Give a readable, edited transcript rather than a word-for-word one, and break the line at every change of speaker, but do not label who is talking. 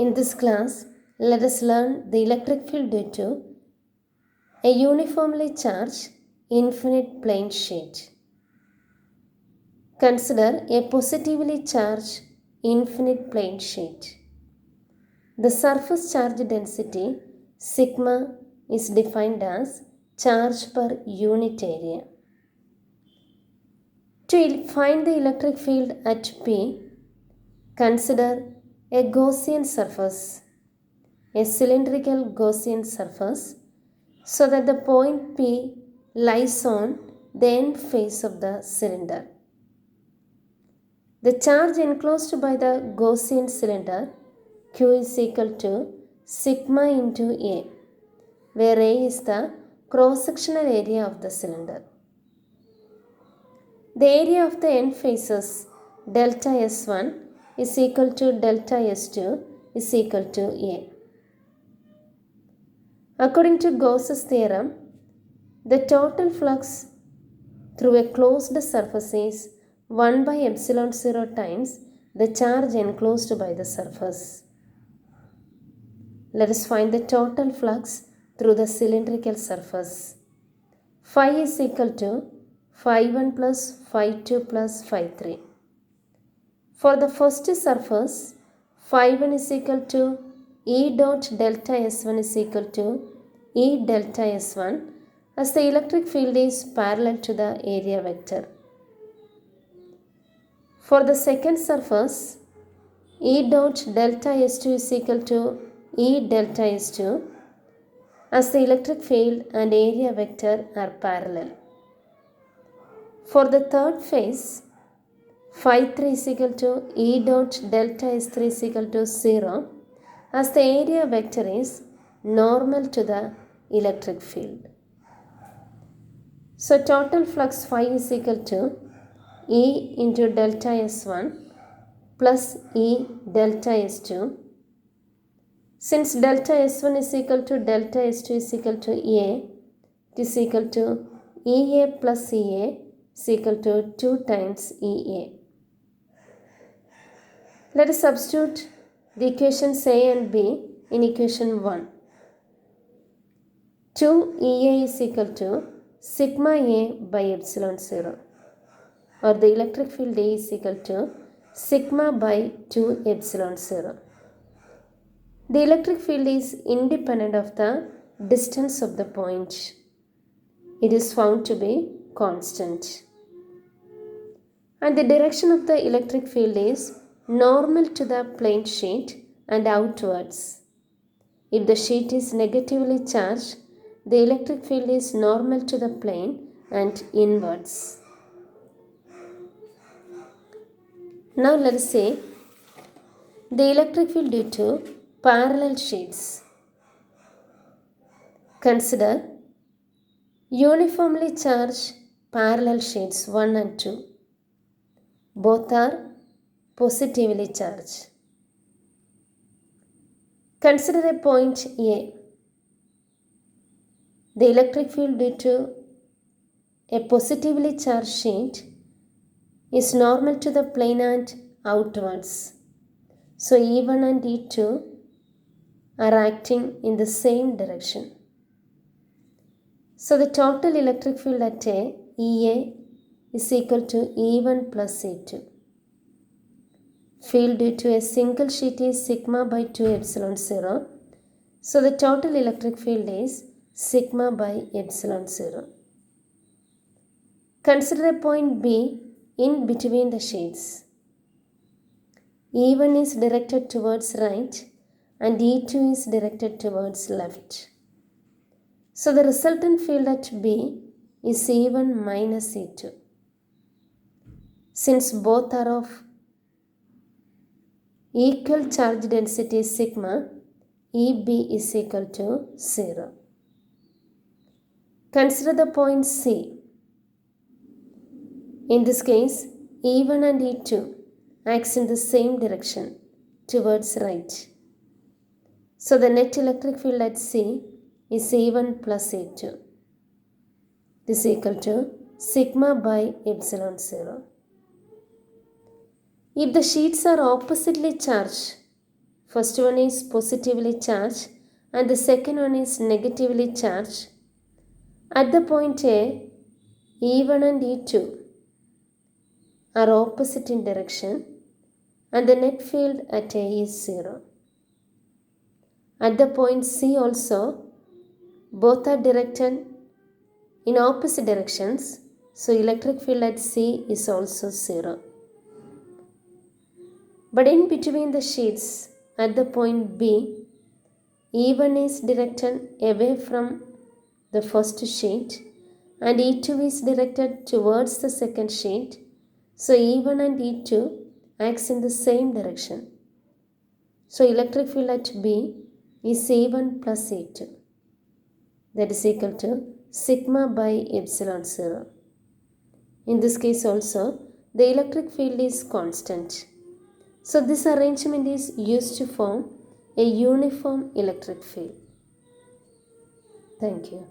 In this class, let us learn the electric field due to a uniformly charged infinite plane sheet. Consider a positively charged infinite plane sheet. The surface charge density sigma is defined as charge per unit area. To find the electric field at P, consider a Gaussian surface, a cylindrical Gaussian surface, so that the point P lies on the end face of the cylinder. The charge enclosed by the Gaussian cylinder Q is equal to sigma into A, where A is the cross-sectional area of the cylinder. The area of the end faces delta S1 is equal to delta S2 is equal to A. According to Gauss's theorem, the total flux through a closed surface is 1 by epsilon 0 times the charge enclosed by the surface. Let us find the total flux through the cylindrical surface. Phi is equal to phi1 plus phi2 plus phi3. For the first surface, phi1 is equal to E dot delta S1 is equal to E delta S1 as the electric field is parallel to the area vector. For the second surface, E dot delta S2 is equal to E delta S2 as the electric field and area vector are parallel. For the third phase, phi3 is equal to E dot delta S3 is equal to 0 as the area vector is normal to the electric field. So total flux phi is equal to E into delta S1 plus E delta S2. Since delta S1 is equal to delta S2 is equal to A, it is equal to EA plus EA is equal to 2 times EA. Let us substitute the equations A and B in equation 1. 2EA is equal to sigma A by epsilon 0, or the electric field A is equal to sigma by 2 epsilon 0. The electric field is independent of the distance of the point. It is found to be constant. And the direction of the electric field is normal to the plane sheet and outwards. If the sheet is negatively charged, the electric field is normal to the plane and inwards. Now let us say the electric field due to parallel sheets. Consider uniformly charged parallel sheets 1 and 2. Both are positively charged. Consider a point A. The electric field due to a positively charged sheet is normal to the plane and outwards. So E1 and E2 are acting in the same direction. So the total electric field at A, EA, is equal to E1 plus E2. Field due to a single sheet is sigma by 2 epsilon 0. So the total electric field is sigma by epsilon 0. Consider a point B in between the sheets. E1 is directed towards right and E2 is directed towards left. So the resultant field at B is E1 minus E2. Since both are of equal charge density sigma, EB is equal to 0. Consider the point C. In this case, E1 and E2 acts in the same direction, towards right. So the net electric field at C is E1 plus E2. This is equal to sigma by epsilon 0. If the sheets are oppositely charged, First one is positively charged and the second one is negatively charged. At the point A, E1 and E2 are opposite in direction and the net field at A is 0. At the point C also, both are directed in opposite directions, so electric field at C is also 0. But in between the sheets, at the point B, E1 is directed away from the first sheet and E2 is directed towards the second sheet, so E1 and E2 acts in the same direction. So electric field at B is E1 plus E2. That is equal to sigma by epsilon 0. In this case also, the electric field is constant. So this arrangement is used to form a uniform electric field. Thank you.